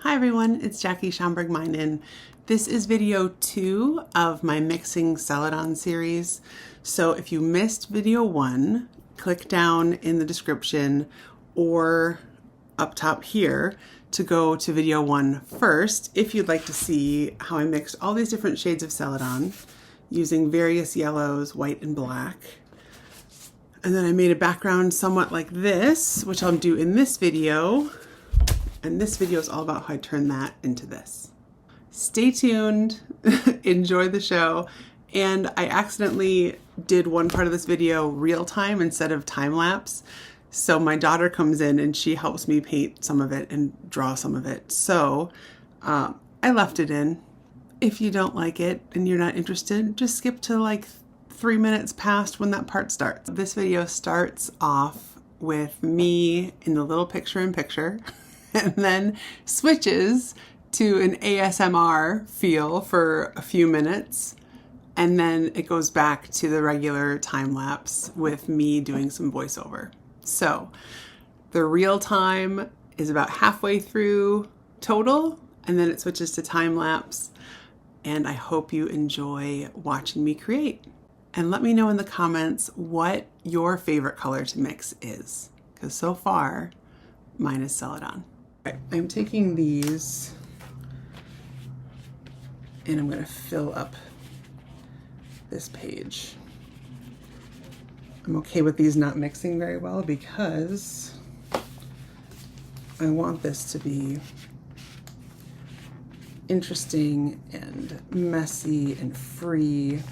Hi everyone, it's Jackie Schomburg-Abstract. This is video 2 of my Mixing Celadon series. So if you missed video 1, click down in the description or up top here to go to video 1 first if you'd like to see how I mixed all these different shades of Celadon using various yellows, white and black. And then I made a background somewhat like this, which I'll do in this video. And this video is all about how I turn that into this. Stay tuned, enjoy the show. And I accidentally did one part of this video real time instead of time lapse. So my daughter comes in and she helps me paint some of it and draw some of it. So I left it in. If you don't like it and you're not interested, just skip to like 3 minutes past when that part starts. This video starts off with me in the little picture-in-picture. And then switches to an ASMR feel for a few minutes. And then it goes back to the regular time lapse with me doing some voiceover. So the real time is about halfway through total, and then it switches to time lapse. And I hope you enjoy watching me create. And let me know in the comments what your favorite color to mix is, because so far mine is Celadon. I'm taking these and I'm going to fill up this page. I'm okay with these not mixing very well because I want this to be interesting and messy and free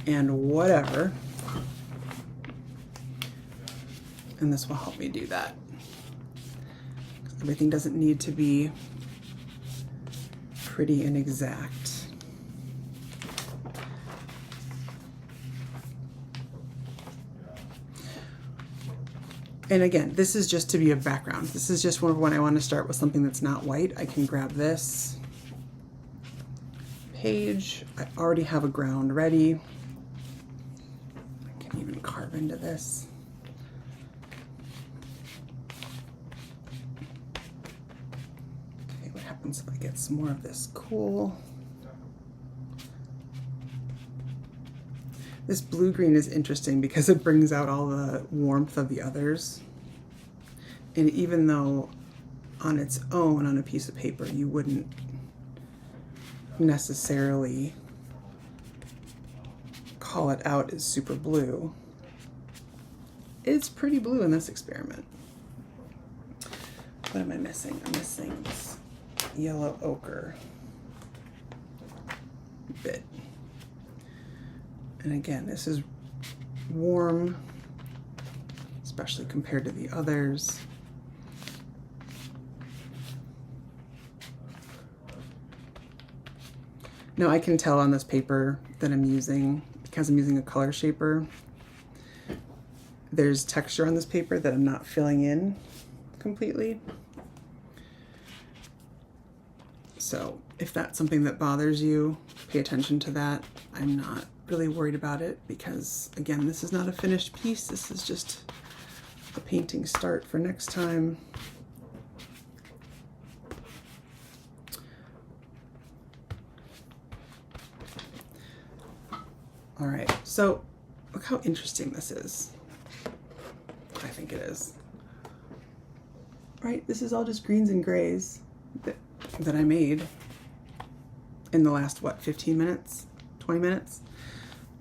and whatever. And this will help me do that. Everything doesn't need to be pretty and exact. And again, this is just to be a background. This is just when I want to start with something that's not white. I can grab this page. I already have a ground ready. I can even carve into this. So I get some more of this cool. This blue-green is interesting because it brings out all the warmth of the others. And even though on its own, on a piece of paper, you wouldn't necessarily call it out as super blue, it's pretty blue in this experiment. What am I missing? I'm missing this yellow ochre bit. And again, this is warm, especially compared to the others. Now I can tell on this paper that I'm using, because I'm using a color shaper, there's texture on this paper that I'm not filling in completely. So if that's something that bothers you, pay attention to that. I'm not really worried about it because, again, this is not a finished piece. This is just a painting start for next time. All right, so look how interesting this is. I think it is. Right, this is all just greens and grays that I made in the last, what, 15 minutes, 20 minutes?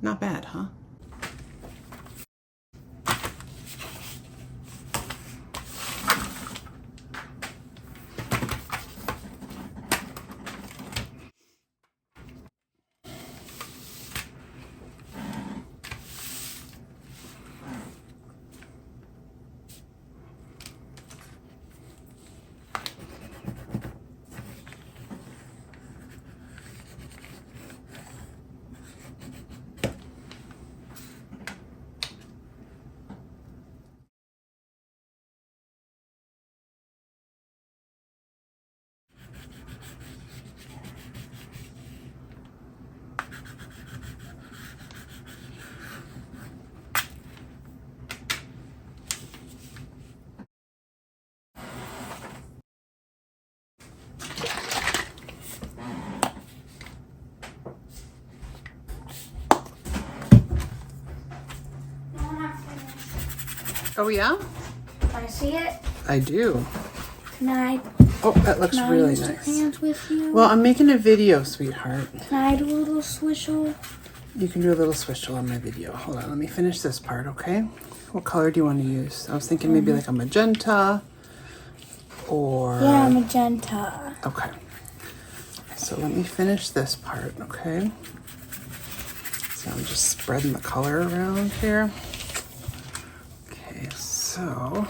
Not bad, huh? Oh yeah? Can I see it? I do. Can I? Oh, that looks really use nice. the crayons with you? Well, I'm making a video, sweetheart. Can I do a little swishel? You can do a little swishel on my video. Hold on, let me finish this part, okay? What color do you want to use? I was thinking maybe like a magenta or... Yeah, magenta. Okay. So let me finish this part, okay? So I'm just spreading the color around here. Okay, so...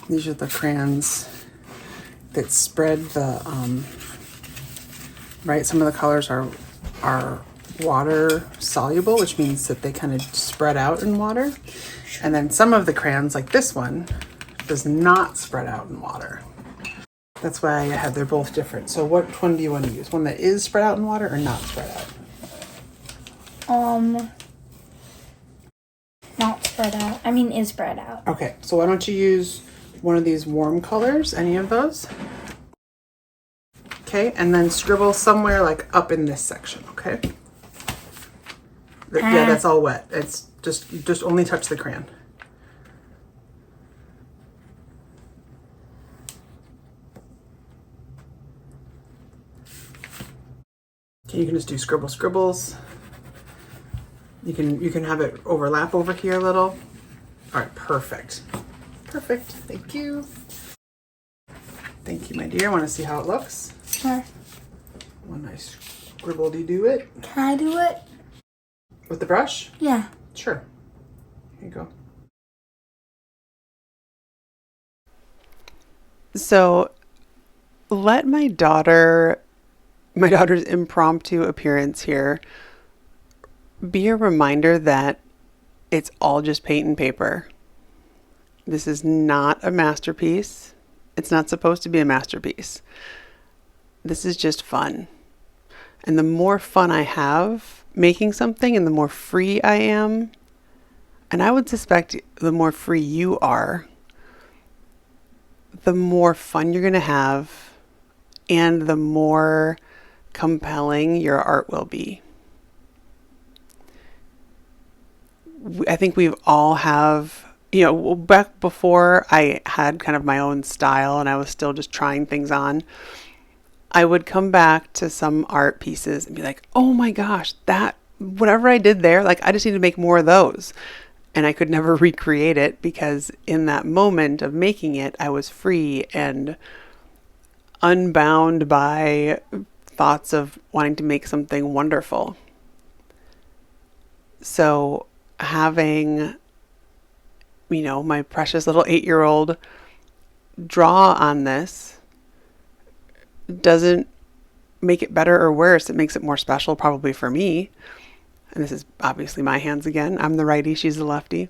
these are the crayons that spread the, right? Some of the colors are water soluble, which means that they kind of spread out in water. And then some of the crayons, like this one, does not spread out in water. That's why I have, they're both different. So what one do you want to use? One that is spread out in water or not spread out? Not spread out. I mean, is spread out. Okay, so why don't you use one of these warm colors, any of those? Okay, and then scribble somewhere like up in this section, okay? Yeah, that's all wet. It's just only touch the crayon. Okay, you can just do scribbles. You can have it overlap over here a little. All right, perfect. Perfect. Thank you. Thank you, my dear. Want to see how it looks? Sure. One nice scribble-de-do it. Can I do it? With the brush? Yeah. Sure. Here you go. So let my daughter's impromptu appearance here be a reminder that it's all just paint and paper. This is not a masterpiece. It's not supposed to be a masterpiece. This is just fun. And the more fun I have making something and the more free I am, and I would suspect the more free you are, the more fun you're going to have and the more compelling your art will be. I think we've all have, back before I had kind of my own style and I was still just trying things on, I would come back to some art pieces and be like, oh my gosh, that, whatever I did there, like I just need to make more of those. And I could never recreate it because in that moment of making it, I was free and unbound by thoughts of wanting to make something wonderful. So having, my precious little 8-year-old draw on this doesn't make it better or worse. It makes it more special probably for me. And this is obviously my hands again. I'm the righty, she's the lefty.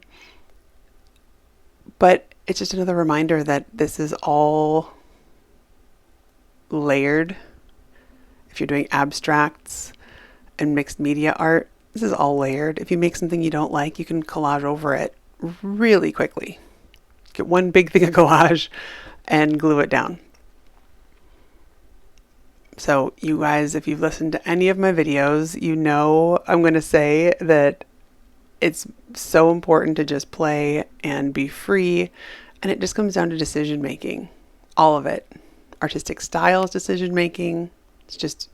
But it's just another reminder that this is all layered. If you're doing abstracts and mixed media art, this is all layered. If you make something you don't like, you can collage over it really quickly. Get one big thing of collage and glue it down. So you guys, if you've listened to any of my videos, I'm going to say that it's so important to just play and be free. And it just comes down to decision making. All of it. Artistic style is decision making. It's just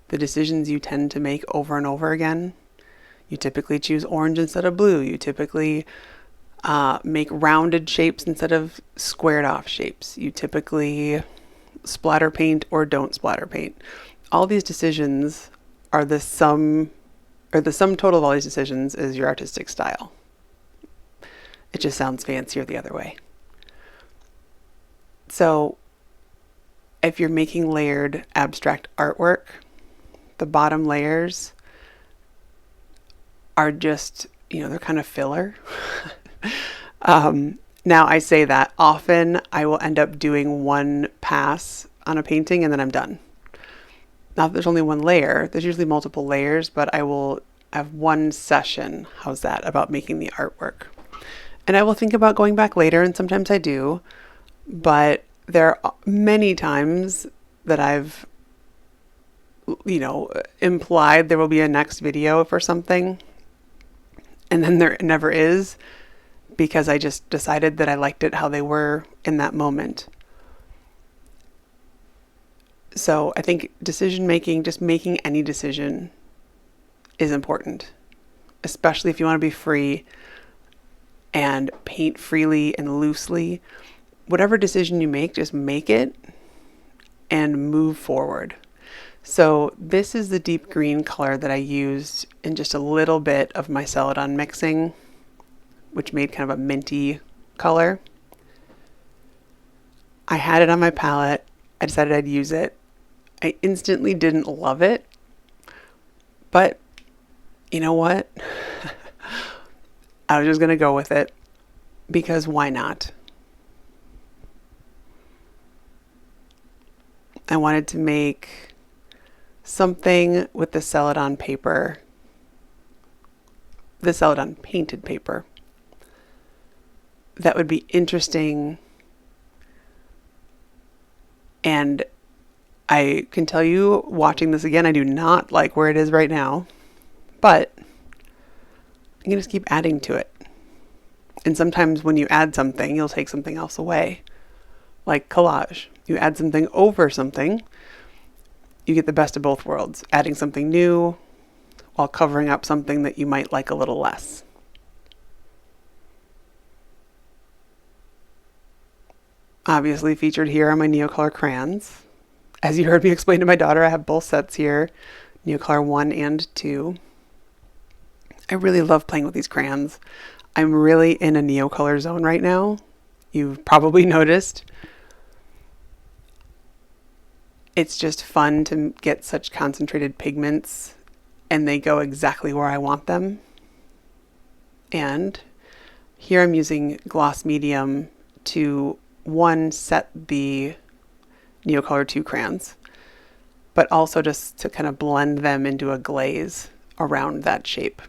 the decisions you tend to make over and over again. You typically choose orange instead of blue. You typically make rounded shapes instead of squared off shapes. You typically splatter paint or don't splatter paint. All these decisions are the sum total of all these decisions is your artistic style. It just sounds fancier the other way. So if you're making layered abstract artwork, the bottom layers are just, they're kind of filler. Now I say that often I will end up doing one pass on a painting and then I'm done. Not that there's only one layer, there's usually multiple layers, but I will have one session. How's that about making the artwork? And I will think about going back later, and sometimes I do, but there are many times that I've implied there will be a next video for something, and then there never is, because I just decided that I liked it how they were in that moment. So I think decision making, just making any decision, is important, especially if you want to be free and paint freely and loosely. Whatever decision you make, just make it and move forward. So this is the deep green color that I used in just a little bit of my Celadon mixing, which made kind of a minty color. I had it on my palette. I decided I'd use it. I instantly didn't love it, but you know what? I was just going to go with it, because why not? I wanted to make something with the Celadon paper, the Celadon painted paper, that would be interesting. And I can tell you, watching this again, I do not like where it is right now, but I can just keep adding to it. And sometimes when you add something, you'll take something else away. Like collage. You add something over something, you get the best of both worlds, adding something new while covering up something that you might like a little less. Obviously featured here are my Neocolor crayons. As you heard me explain to my daughter, I have both sets here, Neocolor 1 and 2. I really love playing with these crayons. I'm really in a Neocolor zone right now. You've probably noticed. It's just fun to get such concentrated pigments, and they go exactly where I want them. And here I'm using gloss medium to, one, set the Neocolor 2 crayons, but also just to kind of blend them into a glaze around that shape.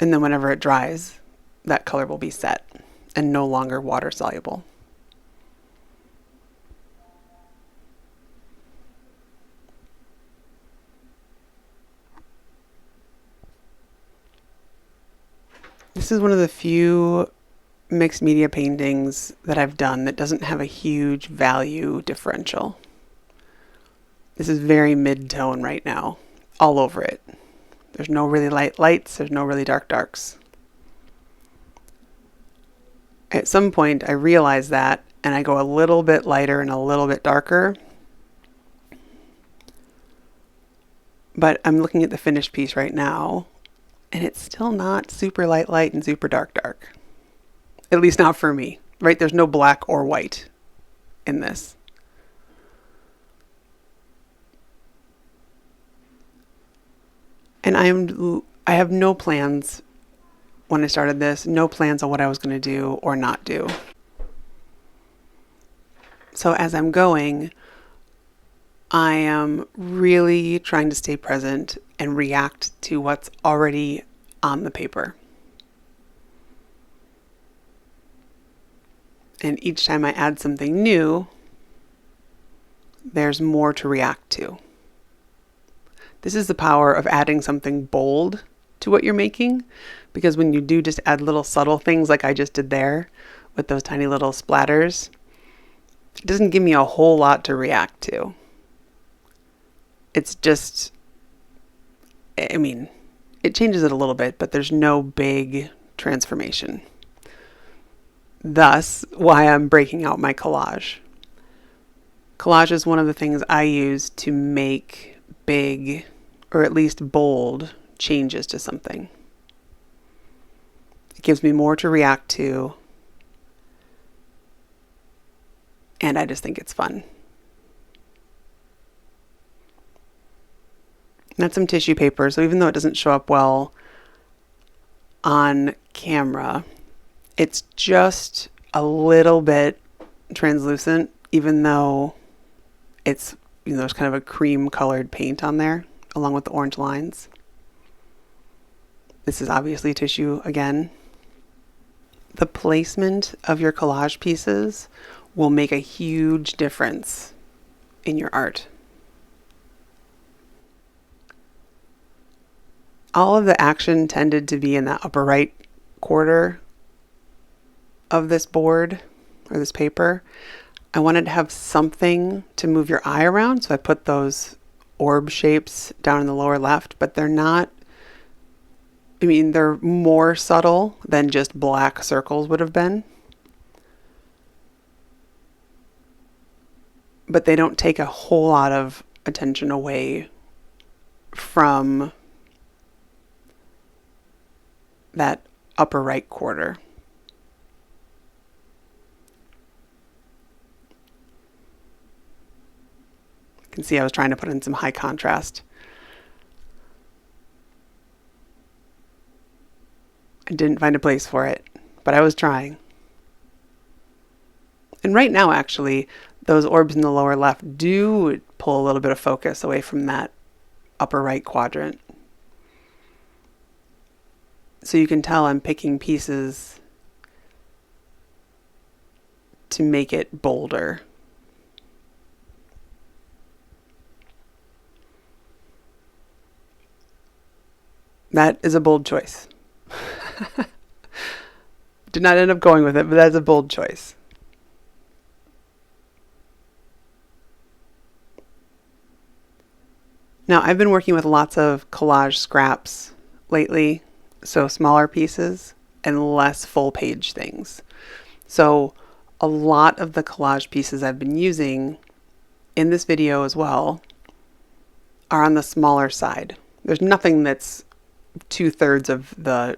And then whenever it dries, that color will be set and no longer water soluble. This is one of the few mixed media paintings that I've done that doesn't have a huge value differential. This is very mid-tone right now, all over it. There's no really light lights, there's no really dark darks. At some point I realize that, and I go a little bit lighter and a little bit darker. But I'm looking at the finished piece right now, and it's still not super light light and super dark dark. At least not for me, right? There's no black or white in this. And I have no plans when I started this, no plans on what I was going to do or not do. So as I'm going, I am really trying to stay present and react to what's already on the paper. And each time I add something new, there's more to react to. This is the power of adding something bold to what you're making, because when you do just add little subtle things like I just did there with those tiny little splatters, it doesn't give me a whole lot to react to. It's just, I mean, it changes it a little bit, but there's no big transformation. Thus, why I'm breaking out my collage. Collage is one of the things I use to make big, or at least bold, changes to something. It gives me more to react to, and I just think it's fun. And that's some tissue paper, so even though it doesn't show up well on camera, it's just a little bit translucent, even though it's, there's kind of a cream colored paint on there along with the orange lines. This is obviously tissue again. The placement of your collage pieces will make a huge difference in your art. All of the action tended to be in that upper right quarter of this board or this paper. I wanted to have something to move your eye around, so I put those orb shapes down in the lower left, but they're not, I mean, they're more subtle than just black circles would have been. But they don't take a whole lot of attention away from that upper right quarter. You can see I was trying to put in some high contrast. I didn't find a place for it, but I was trying. And right now, actually, those orbs in the lower left do pull a little bit of focus away from that upper right quadrant. So you can tell I'm picking pieces to make it bolder. That is a bold choice. Did not end up going with it, but that's a bold choice. Now, I've been working with lots of collage scraps lately, so smaller pieces and less full page things. So a lot of the collage pieces I've been using in this video as well are on the smaller side. There's nothing that's 2/3 of the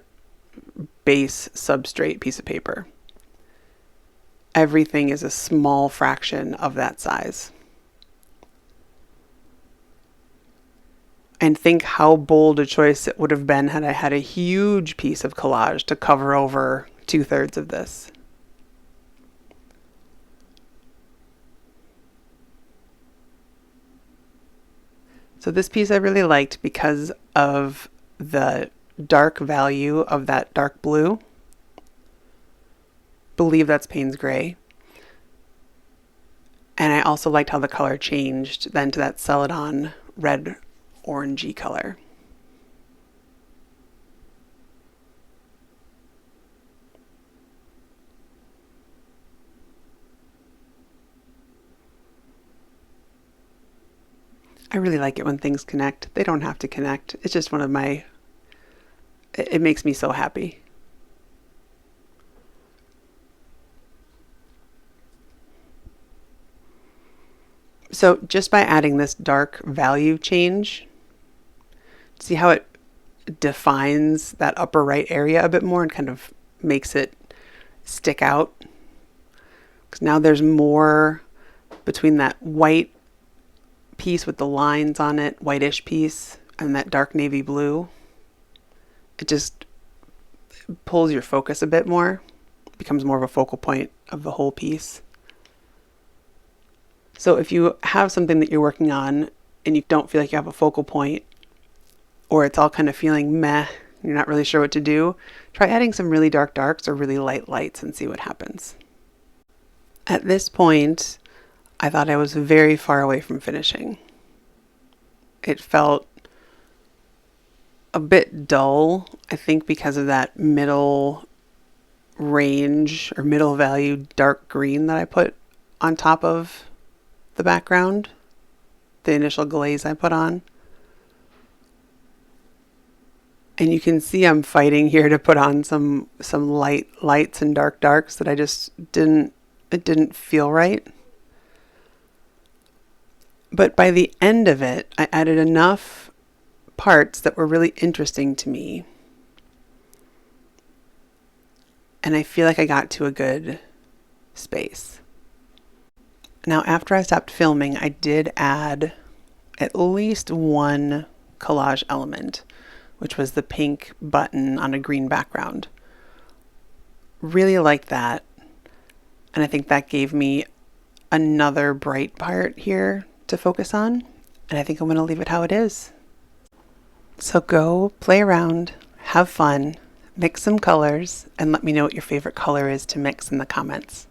base substrate piece of paper. Everything is a small fraction of that size. And think how bold a choice it would have been had I had a huge piece of collage to cover over 2/3 of this. So this piece I really liked because of the dark value of that dark blue. Believe that's Payne's gray. And I also liked how the color changed then to that Celadon red orangey color. I really like it when things connect. They don't have to connect. It's just one of my, it makes me so happy. So just by adding this dark value change, see how it defines that upper right area a bit more and kind of makes it stick out? Because now there's more between that white piece with the lines on it, whitish piece, and that dark navy blue. It just pulls your focus a bit more, becomes more of a focal point of the whole piece. So if you have something that you're working on and you don't feel like you have a focal point, or it's all kind of feeling meh, you're not really sure what to do, try adding some really dark darks or really light lights and see what happens. At this point, I thought I was very far away from finishing. It felt a bit dull, I think because of that middle range or middle value dark green that I put on top of the background, the initial glaze I put on. And you can see I'm fighting here to put on some lights and dark darks that I just didn't feel right. But by the end of it, I added enough parts that were really interesting to me. And I feel like I got to a good space. Now, after I stopped filming, I did add at least one collage element, which was the pink button on a green background. Really liked that. And I think that gave me another bright part here to focus on. And I think I'm going to leave it how it is. So go play around, have fun, mix some colors, and let me know what your favorite color is to mix in the comments.